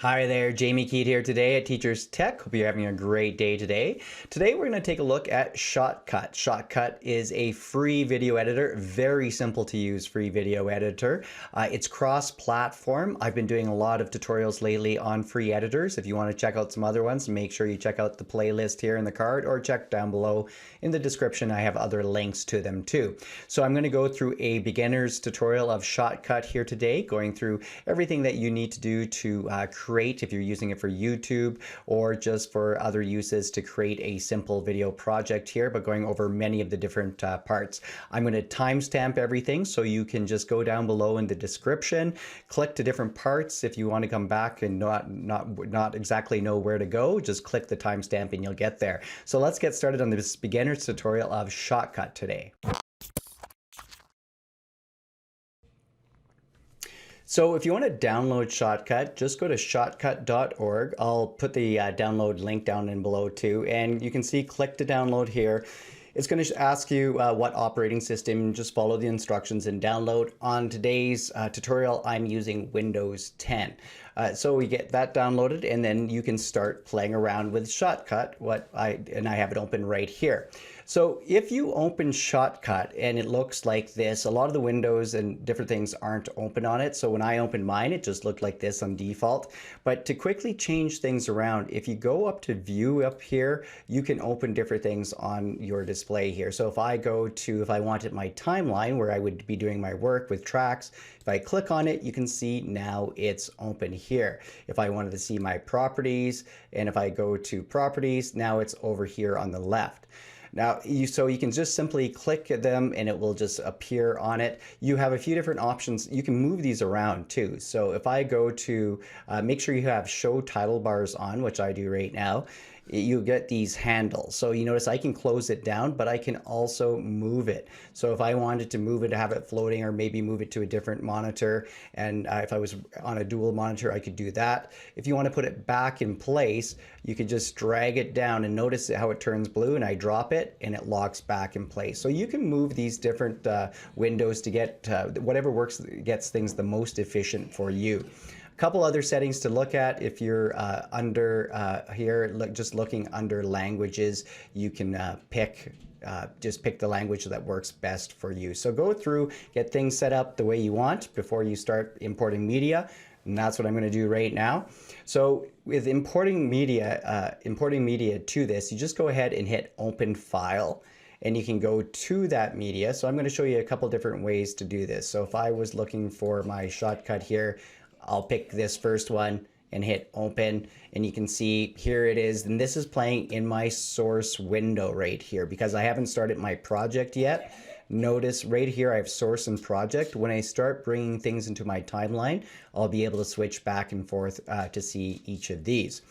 Hi there, Jamie Keat here today at Teachers Tech. Hope you're having a great day today. Today we're going to take a look at Shotcut. Shotcut is a free video editor, very simple to use free video editor. It's cross-platform. I've been doing a lot of tutorials lately on free editors. If you want to check out some other ones, make sure you check out the playlist here in the card or check down below in the description. I have other links to them too. So I'm going to go through a beginner's tutorial of Shotcut here today, going through everything that you need to do to create, if you're using it for YouTube or just for other uses, to create a simple video project here, but going over many of the different parts. I'm going to timestamp everything so you can just go down below in the description, click to different parts. If you want to come back and not exactly know where to go, just click the timestamp and you'll get there. So let's get started on this beginner's tutorial of Shotcut today. So if you want to download Shotcut, just go to shotcut.org. I'll put the download link down in below too, and you can see click to download here. It's going to ask you what operating system. Just follow the instructions and download. On today's tutorial, I'm using Windows 10. So we get that downloaded, and then you can start playing around with Shotcut. I have it open right here. So if you open Shotcut and it looks like this, a lot of the windows and different things aren't open on it. So when I opened mine, it just looked like this on default. But to quickly change things around, if you go up to view up here, you can open different things on your display here. So if I wanted my timeline where I would be doing my work with tracks, if I click on it, you can see now it's open here. If I wanted to see my properties, and if I go to properties, now it's over here on the left. Now, so you can just simply click at them and it will just appear on it. You have a few different options. You can move these around too. So if I go to, make sure you have show title bars on, which I do right now, you get these handles. So you notice I can close it down, but I can also move it. So if I wanted to move it, have it floating, or maybe move it to a different monitor, and if I was on a dual monitor, I could do that. If you want to put it back in place, you could just drag it down and notice how it turns blue, and I drop it and it locks back in place. So you can move these different windows to get whatever gets things the most efficient for you. Couple other settings to look at if you're just looking under languages, you can just pick the language that works best for you. So go through, get things set up the way you want before you start importing media. And that's what I'm going to do right now. So with importing media to this, you just go ahead and hit open file, and you can go to that media. So I'm going to show you a couple different ways to do this. So if I was looking for my Shotcut here, I'll pick this first one and hit open, and you can see here it is, and this is playing in my source window right here because I haven't started my project yet. Notice right here I have source and project. When I start bringing things into my timeline, I'll be able to switch back and forth to see each of these.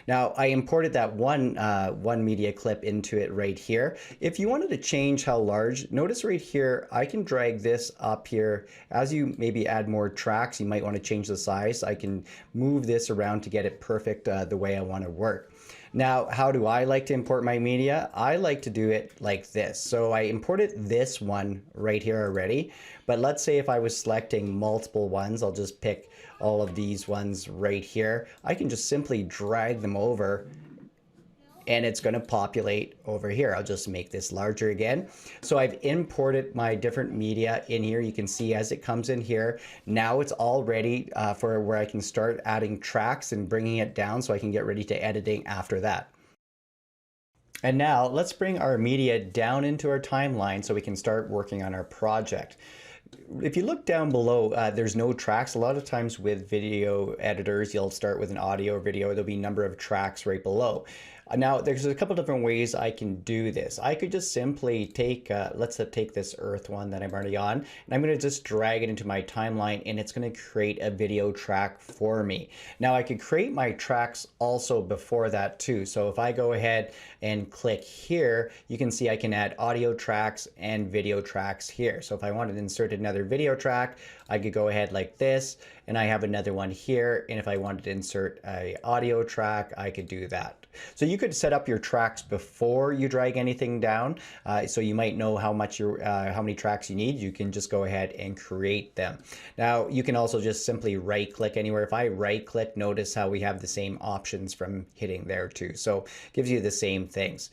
Now I imported that one media clip into it right here. If you wanted to change how large, notice right here I can drag this up here. As you maybe add more tracks, you might want to change the size. I can move this around to get it perfect the way I want to work. Now, how do I like to import my media? I like to do it like this. So I imported this one right here already, but let's say if I was selecting multiple ones, I'll just pick all of these ones right here. I can just simply drag them over and it's going to populate over here. I'll just make this larger again. So I've imported my different media in here. You can see as it comes in here, now it's all ready for where I can start adding tracks and bringing it down so I can get ready to editing after that. And now let's bring our media down into our timeline so we can start working on our project. If you look down below, there's no tracks. A lot of times with video editors, you'll start with an audio or video. There'll be a number of tracks right below. Now, there's a couple different ways I can do this. I could just simply take, let's take this Earth one that I'm already on, and I'm going to just drag it into my timeline, and it's going to create a video track for me. Now, I could create my tracks also before that too. So if I go ahead and click here, you can see I can add audio tracks and video tracks here. So if I wanted to insert another video track, I could go ahead like this, and I have another one here. And if I wanted to insert a audio track, I could do that. So you could set up your tracks before you drag anything down. So you might know how many tracks you need. You can just go ahead and create them. Now you can also just simply right click anywhere. If I right click, notice how we have the same options from hitting there too. So it gives you the same things.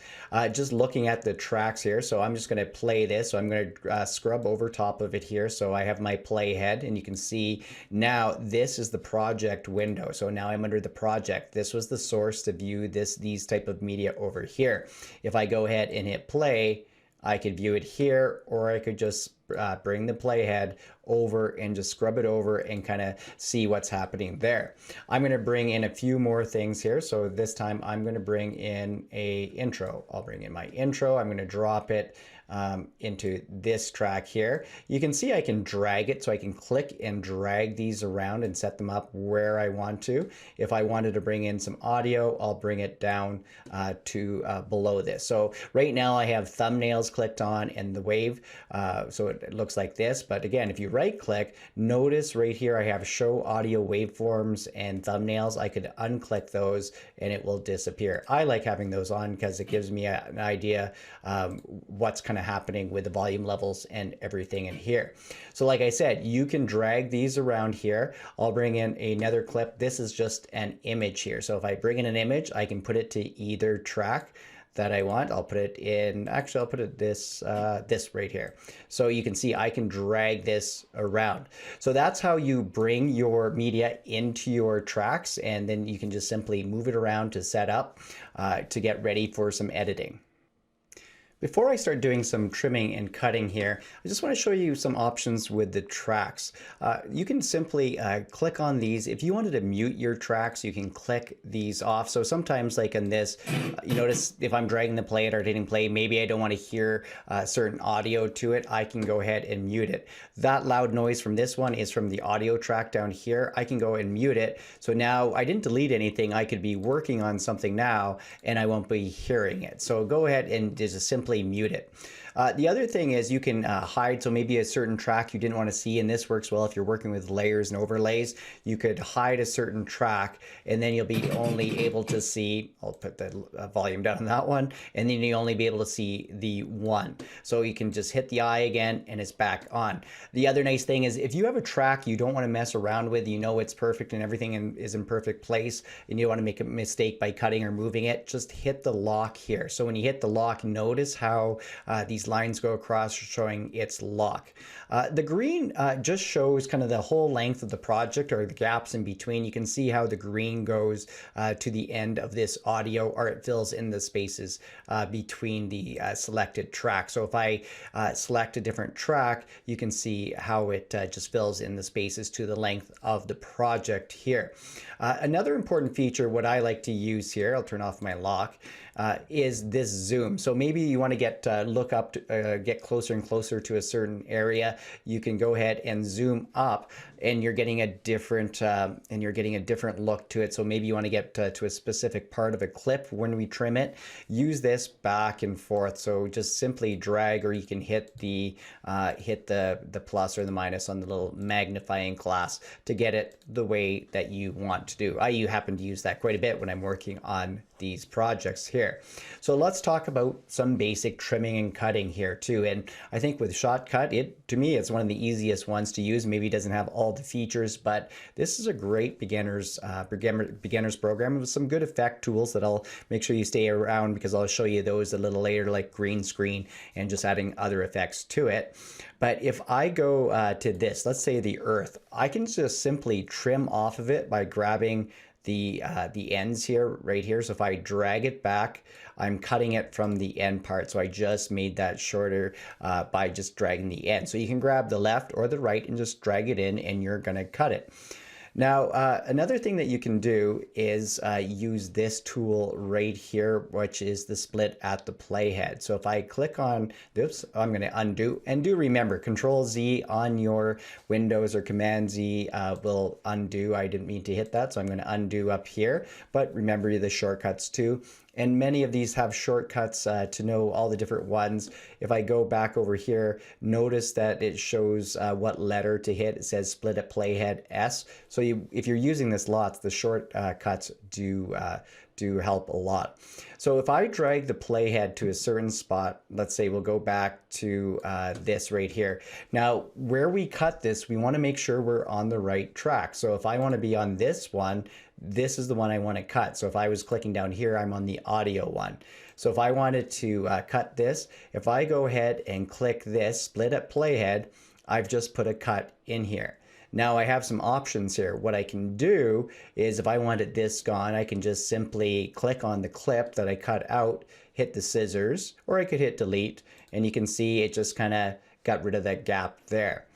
Just looking at the tracks here. So I'm just going to play this. So I'm going to scrub over top of it here. So I have my playhead, and you can see now this is the project window. So now I'm under the project. This was the source to view these type of media over here. If I go ahead and hit play, I could view it here, or I could just bring the playhead over and just scrub it over and kind of see what's happening there. I'm going to bring in a few more things here. So this time I'm going to bring in a intro. I'll bring in my intro. I'm going to drop it into this track here. You can see I can drag it, so I can click and drag these around and set them up where I want to. If I wanted to bring in some audio, I'll bring it down to below this. So right now I have thumbnails clicked on and the wave, so it looks like this. But again, if you right click, notice right here I have show audio waveforms and thumbnails. I could unclick those and it will disappear. I like having those on because it gives me an idea what's kind of happening with the volume levels and everything in here. So like I said, you can drag these around here. I'll bring in another clip. This is just an image here. So if I bring in an image, I can put it to either track that I want. I'll put it in, actually I'll put it this right here. So you can see I can drag this around. So that's how you bring your media into your tracks, and then you can just simply move it around to set up to get ready for some editing. Before I start doing some trimming and cutting here, I just want to show you some options with the tracks. You can simply click on these. If you wanted to mute your tracks, you can click these off. So sometimes like in this, you notice if I'm dragging the play or hitting play, maybe I don't want to hear certain audio to it, I can go ahead and mute it. That loud noise from this one is from the audio track down here. I can go and mute it. So now I didn't delete anything. I could be working on something now and I won't be hearing it. So go ahead and just simply mute it. The other thing is you can hide, so maybe a certain track you didn't want to see, and this works well if you're working with layers and overlays. You could hide a certain track and then you'll be only able to see, I'll put the volume down on that one, and then you'll only be able to see the one. So you can just hit the eye again and it's back on. The other nice thing is if you have a track you don't want to mess around with, you know it's perfect and everything is in perfect place, and you don't want to make a mistake by cutting or moving it, just hit the lock here. So when you hit the lock, notice how these lines go across showing its lock. The green just shows kind of the whole length of the project or the gaps in between. You can see how the green goes to the end of this audio, or it fills in the spaces between the selected track. So if I select a different track, you can see how it just fills in the spaces to the length of the project here. Another important feature, what I like to use here, I'll turn off my lock, is this zoom. So maybe you want to get look up to get closer and closer to a certain area. You can go ahead and zoom up, and you're getting a different look to it. So maybe you want to get to a specific part of a clip when we trim it. Use this back and forth. So just simply drag, or you can hit the plus or the minus on the little magnifying glass to get it the way that you want to do. I happen to use that quite a bit when I'm working on these projects here. So let's talk about some basic trimming and cutting here too. And I think with Shotcut, to me, it's one of the easiest ones to use. Maybe it doesn't have all the features, but this is a great beginner's program with some good effect tools that I'll make sure you stay around, because I'll show you those a little later, like green screen and just adding other effects to it. But if I go to this, let's say the earth, I can just simply trim off of it by grabbing the ends here, right here. So if I drag it back, I'm cutting it from the end part. So I just made that shorter by just dragging the end. So you can grab the left or the right and just drag it in, and you're gonna cut it. Now, another thing that you can do is use this tool right here, which is the split at the playhead. So if I click on this, I'm going to undo. And do remember, Control Z on your Windows or Command Z will undo. I didn't mean to hit that, so I'm going to undo up here. But remember the shortcuts too. And many of these have shortcuts to know all the different ones. If I go back over here, notice that it shows what letter to hit. It says split at playhead S. So if you're using this lots, the shortcuts do help a lot. So if I drag the playhead to a certain spot, let's say we'll go back to this right here. Now, where we cut this, we want to make sure we're on the right track. So if I want to be on this one, this is the one I want to cut. So if I was clicking down here, I'm on the audio one. So if I wanted to cut this, if I go ahead and click this, split at playhead, I've just put a cut in here. Now I have some options here. What I can do is if I wanted this gone, I can just simply click on the clip that I cut out, hit the scissors, or I could hit delete, and you can see it just kind of got rid of that gap there.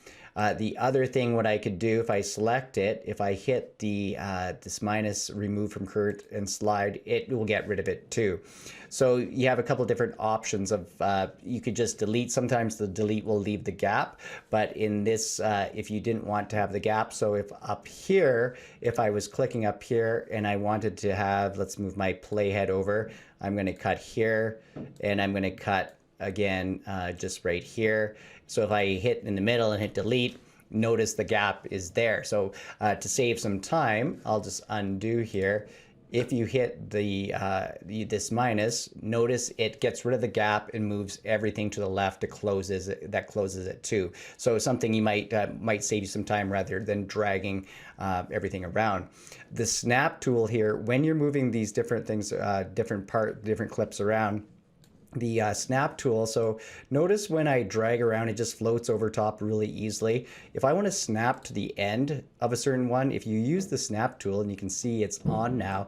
The other thing what I could do if I select it, if I hit the this minus remove from current and slide, it will get rid of it too. So you have a couple different options of you could just delete. Sometimes the delete will leave the gap, but in this if you didn't want to have the gap, so if up here, if I was clicking up here and I wanted to have, let's move my playhead over, I'm going to cut here and I'm going to cut again just right here. So if I hit in the middle and hit delete, notice the gap is there. So to save some time, I'll just undo here. If you hit this minus, notice it gets rid of the gap and moves everything to the left. That closes it too. So something you might save you some time rather than dragging everything around. The snap tool here, when you're moving these different things, different clips around, the snap tool, so notice when I drag around, it just floats over top really easily. If I want to snap to the end of a certain one, if you use the snap tool, and you can see it's on now,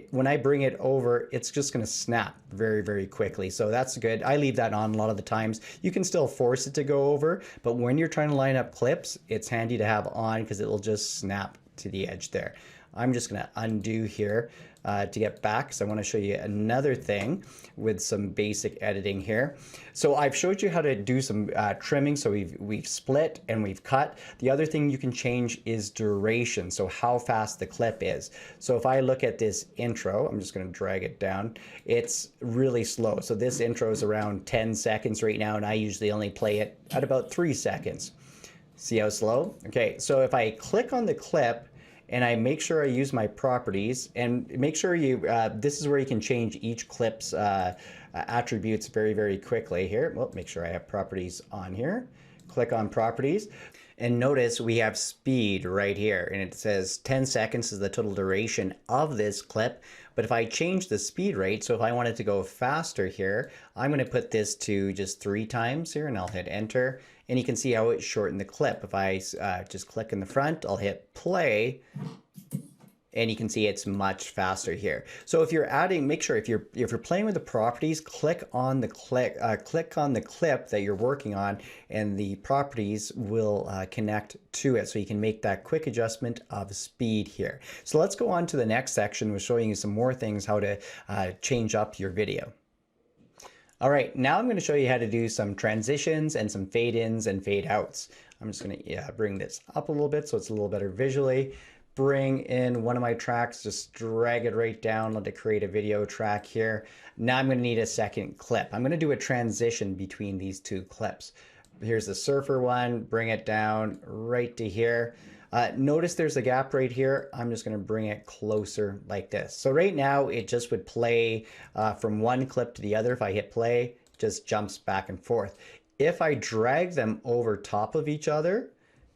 when I bring it over, it's just going to snap very, very quickly. So that's good. I leave that on a lot of the times. You can still force it to go over, but when you're trying to line up clips, it's handy to have on because it will just snap to the edge there. I'm just going to undo here to get back because I want to show you another thing with some basic editing here. So I've showed you how to do some trimming. So we've split and we've cut. The other thing you can change is duration, so how fast the clip is. So if I look at this intro, I'm just going to drag it down. It's really slow. So this intro is around 10 seconds right now, and I usually only play it at about 3 seconds. See how slow? Okay, so if I click on the clip, and I make sure I use my properties, and make sure you, this is where you can change each clip's attributes very, very quickly here. Well, make sure I have properties on here. Click on properties, and notice we have speed right here, and it says 10 seconds is the total duration of this clip. But if I change the speed rate, so if I wanted to go faster here, I'm going to put this to just 3 times here, and I'll hit enter. And you can see how it shortened the clip. If I just click in the front, I'll hit play, and you can see it's much faster here. So if you're adding, make sure if you're playing with the properties, click on the clip that you're working on, and the properties will connect to it, so you can make that quick adjustment of speed here. So let's go on to the next section with showing you some more things how to change up your video. All right, now I'm going to show you how to do some transitions and some fade-ins and fade-outs. I'm just going to bring this up a little bit so it's a little better visually. Bring in one of my tracks, just drag it right down, let it create a video track here. Now I'm going to need a second clip. I'm going to do a transition between these 2 clips. Here's the surfer one, bring it down right to here. Notice there's a gap right here. I'm just going to bring it closer like this. So right now it just would play from one clip to the other. If I hit play, it just jumps back and forth. If I drag them over top of each other,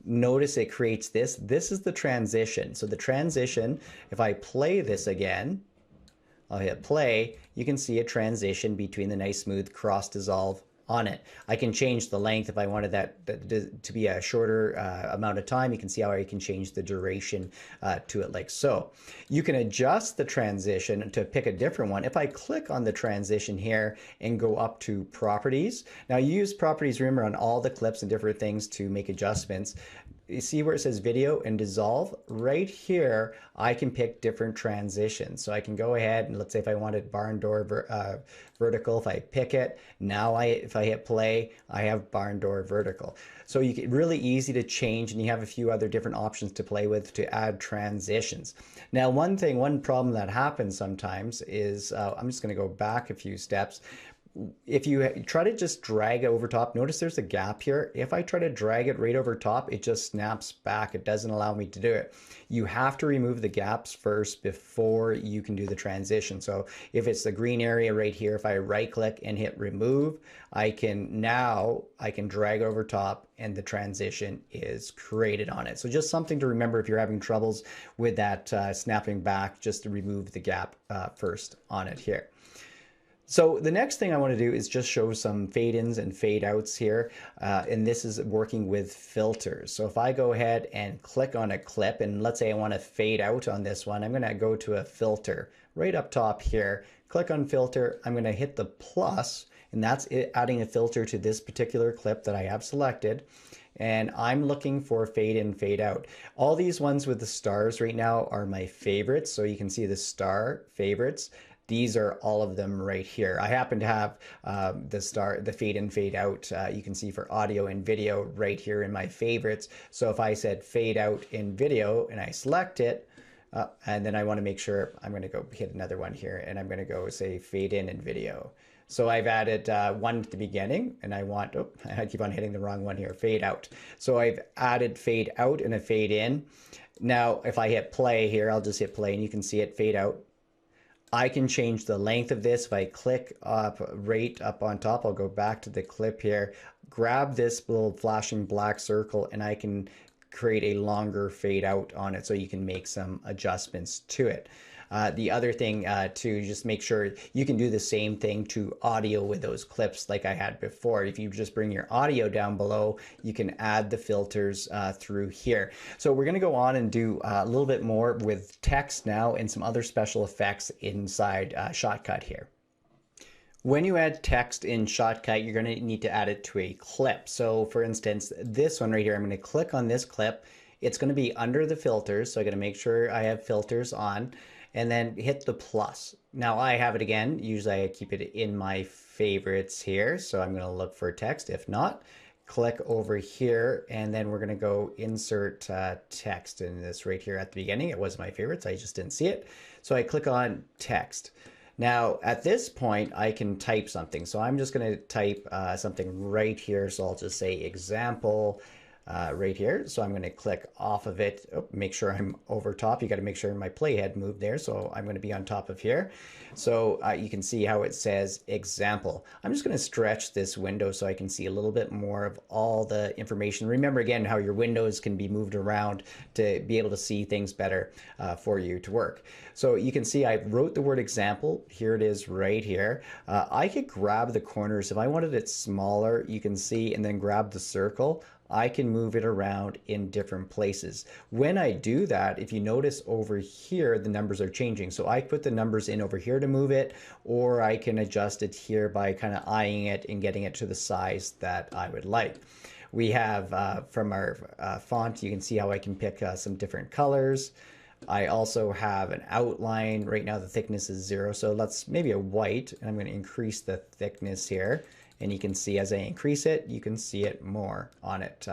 notice it creates this. This is the transition. So the transition, if I play this again, I'll hit play, you can see a transition between the nice smooth cross dissolve on it. I can change the length if I wanted that to be a shorter amount of time. You can see how I can change the duration to it like so. You can adjust the transition to pick a different one. If I click on the transition here and go up to properties, now you use properties, remember, on all the clips and different things to make adjustments. you see where it says video and dissolve? Right here, I can pick different transitions. So I can go ahead and let's say if I wanted barn door vertical, if I pick it, now if I hit play, I have barn door vertical. So you get really easy to change, and you have a few other different options to play with to add transitions. Now, one problem that happens sometimes is, I'm just going to go back a few steps. If you try to just drag it over top, notice there's a gap here. If I try to drag it right over top, it just snaps back. It doesn't allow me to do it. You have to remove the gaps first before you can do the transition. So if it's the green area right here, if I right click and hit remove, I can drag over top and the transition is created on it. So just something to remember if you're having troubles with that snapping back, just to remove the gap first on it here. So the next thing I want to do is just show some fade ins and fade outs here. And this is working with filters. So if I go ahead and click on a clip, and let's say I want to fade out on this one, I'm going to go to a filter right up top here, click on filter. I'm going to hit the plus, and that's it, adding a filter to this particular clip that I have selected. And I'm looking for fade in, fade out. All these ones with the stars right now are my favorites. So you can see the star favorites. These are all of them right here. I happen to have the fade in, fade out. You can see for audio and video right here in my favorites. So if I said fade out in video and I select it, and then I want to make sure, I'm going to go hit another one here, and I'm going to go say fade in video. So I've added one at the beginning, and I want, oh, I keep on hitting the wrong one here, fade out. So I've added fade out and a fade in. Now, if I hit play here, I'll just hit play and you can see it fade out. I can change the length of this. If I click up right up on top, I'll go back to the clip here, grab this little flashing black circle, and I can create a longer fade out on it so you can make some adjustments to it. The other thing to just make sure you can do the same thing to audio with those clips like I had before. If you just bring your audio down below, you can add the filters through here. So we're going to go on and do a little bit more with text now and some other special effects inside Shotcut here. When you add text in Shotcut, you're going to need to add it to a clip. So for instance, this one right here, I'm going to click on this clip. It's going to be under the filters. So I got to make sure I have filters on, and then hit the plus. Now I have it again. Usually I keep it in my favorites here. So I'm going to look for text. If not, click over here, and then we're going to go insert text in this right here at the beginning. It was my favorites. I just didn't see it. So I click on text. Now at this point I can type something. So I'm just going to type something right here. So I'll just say example right here. So I'm going to click off of it. Oh, make sure I'm over top. You got to make sure my playhead moved there. So I'm going to be on top of here. So you can see how it says example. I'm just going to stretch this window so I can see a little bit more of all the information. Remember again how your windows can be moved around to be able to see things better for you to work. So you can see I wrote the word example. Here it is right here. I could grab the corners. If I wanted it smaller, you can see, and then grab the circle. I can move it around in different places. When I do that, if you notice over here, the numbers are changing. So I put the numbers in over here to move it, or I can adjust it here by kind of eyeing it and getting it to the size that I would like. We have from our font, you can see how I can pick some different colors. I also have an outline. Right now the thickness is 0, so let's maybe a white, and I'm going to increase the thickness here. And you can see as I increase it, you can see it more on it.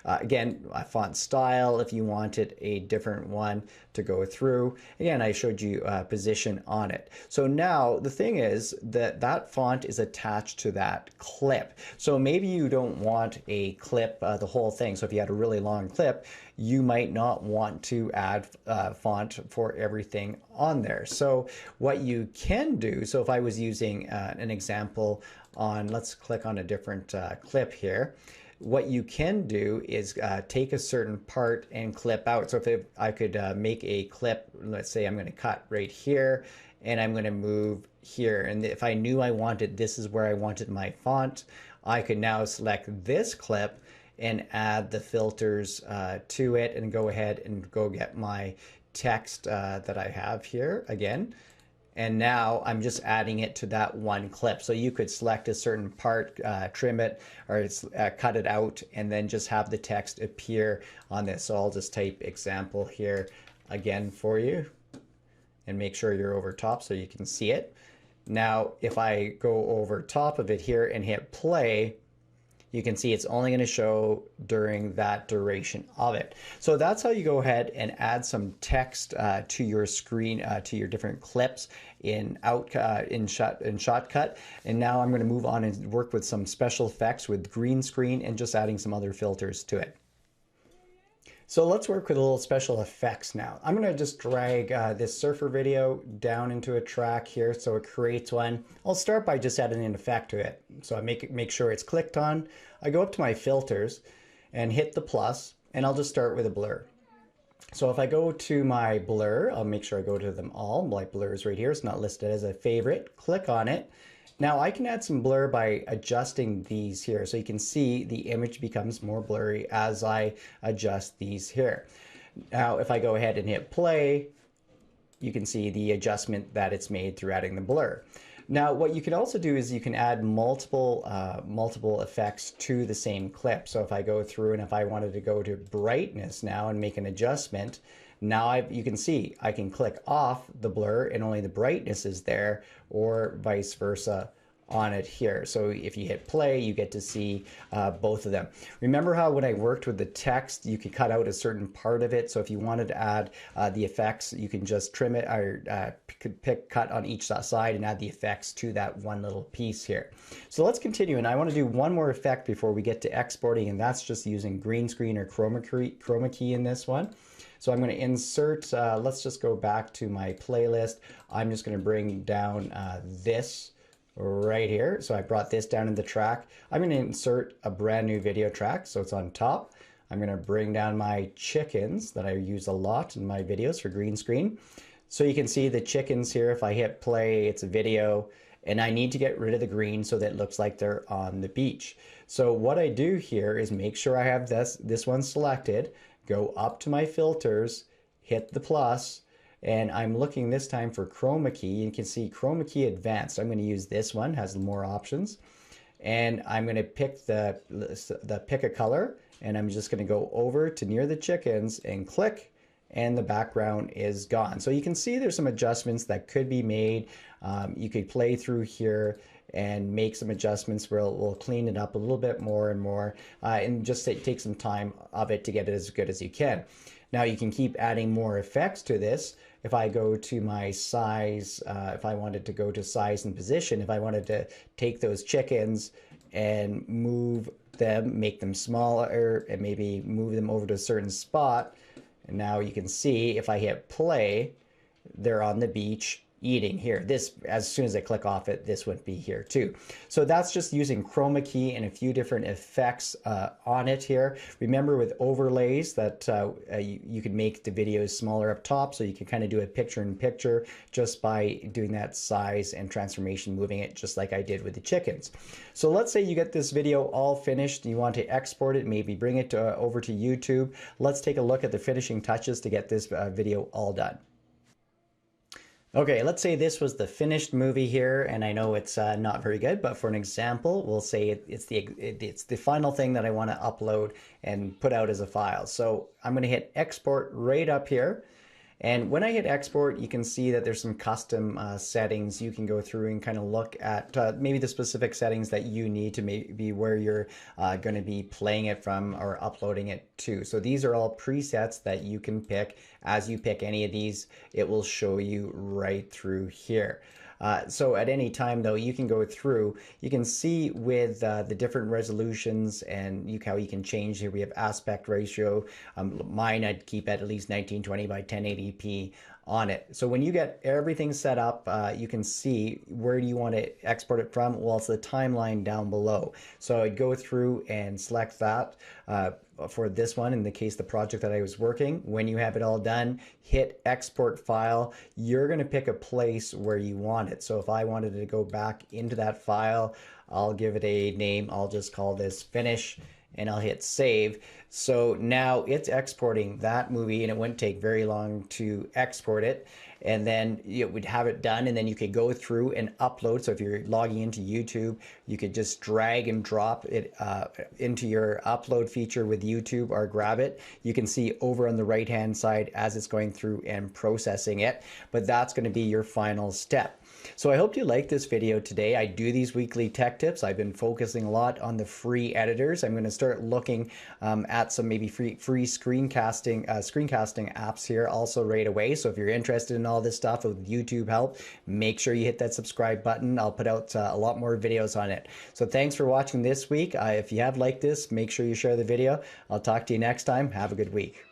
Again, a font style, if you wanted a different one to go through. Again, I showed you position on it. So now the thing is that that font is attached to that clip. So maybe you don't want a clip, the whole thing. So if you had a really long clip, you might not want to add font for everything on there. So what you can do, so if I was using an example on, let's click on a different clip here. What you can do is take a certain part and clip out. So if I could make a clip, let's say I'm going to cut right here and I'm going to move here. And if I knew I wanted, this is where I wanted my font, I could now select this clip and add the filters to it and go ahead and go get my text that I have here again. And now I'm just adding it to that one clip. So you could select a certain part, trim it, or cut it out, and then just have the text appear on this. So I'll just type example here again for you and make sure you're over top so you can see it. Now, if I go over top of it here and hit play, you can see it's only going to show during that duration of it. So that's how you go ahead and add some text to your screen, to your different clips in Shotcut. And now I'm going to move on and work with some special effects with green screen and just adding some other filters to it. So let's work with a little special effects now. I'm going to just drag this surfer video down into a track here so it creates one. I'll start by just adding an effect to it. So I make sure it's clicked on. I go up to my filters and hit the plus, and I'll just start with a blur. So if I go to my blur, I'll make sure I go to them all. My blur is right here. It's not listed as a favorite. Click on it. Now I can add some blur by adjusting these here. So you can see the image becomes more blurry as I adjust these here. Now if I go ahead and hit play, you can see the adjustment that it's made through adding the blur. Now what you can also do is you can add multiple effects to the same clip. So if I go through and if I wanted to go to brightness now and make an adjustment, now you can see I can click off the blur and only the brightness is there, or vice versa on it here. So if you hit play, you get to see both of them. Remember how when I worked with the text, you could cut out a certain part of it. So if you wanted to add the effects, you can just trim it or cut on each side and add the effects to that one little piece here. So let's continue. And I want to do one more effect before we get to exporting, and that's just using green screen or chroma key in this one. So I'm going to insert, let's just go back to my playlist. I'm just going to bring down this right here. So I brought this down in the track. I'm going to insert a brand new video track, so it's on top. I'm going to bring down my chickens that I use a lot in my videos for green screen. So you can see the chickens here. If I hit play, it's a video, and I need to get rid of the green so that it looks like they're on the beach. So what I do here is make sure I have this one selected, go up to my filters, hit the plus, and I'm looking this time for chroma key. You can see chroma key advanced. I'm going to use this one, has more options, and I'm going to pick pick a color, and I'm just going to go over to near the chickens and click, and the background is gone. So you can see there's some adjustments that could be made. You could play through here and make some adjustments where we'll clean it up a little bit more and more, and just take some time of it to get it as good as you can. Now you can keep adding more effects to this. If I go to my size, if I wanted to go to size and position, if I wanted to take those chickens and move them, make them smaller, and maybe move them over to a certain spot, and now you can see if I hit play, they're on the beach eating here. This, as soon as I click off it, this would be here too. So that's just using chroma key and a few different effects on it here. Remember with overlays that you can make the videos smaller up top, so you can kind of do a picture in picture just by doing that size and transformation, moving it just like I did with the chickens. So let's say you get this video all finished, you want to export it, maybe bring it over to YouTube. Let's take a look at the finishing touches to get this video all done. Okay, let's say this was the finished movie here, and I know it's not very good, but for an example, we'll say it's the final thing that I want to upload and put out as a file. So I'm going to hit export right up here, and when I hit export, you can see that there's some custom settings. You can go through and kind of look at maybe the specific settings that you need to maybe where you're going to be playing it from or uploading it to. So these are all presets that you can pick. As you pick any of these, it will show you right through here. So at any time though, you can go through, you can see with the different resolutions and how you can change here. We have aspect ratio. Mine I'd keep at least 1920 by 1080p on it. So when you get everything set up, you can see where do you want to export it from. Well, it's the timeline down below. So I'd go through and select that for this one, in the case the project that I was working. When you have it all done, hit export file. You're going to pick a place where you want it. So if I wanted to go back into that file, I'll give it a name. I'll just call this finish, and I'll hit save. So now it's exporting that movie, and it wouldn't take very long to export it. And then it would have it done, and then you could go through and upload. So if you're logging into YouTube, you could just drag and drop it into your upload feature with YouTube, or grab it. You can see over on the right hand side as it's going through and processing it, but that's going to be your final step. So I hope you liked this video today. I do these weekly tech tips. I've been focusing a lot on the free editors. I'm going to start looking at some maybe free screencasting apps here also right away. So if you're interested in all this stuff with YouTube help, make sure you hit that subscribe button. I'll put out a lot more videos on it. So thanks for watching this week. If you have liked this, make sure you share the video. I'll talk to you next time. Have a good week.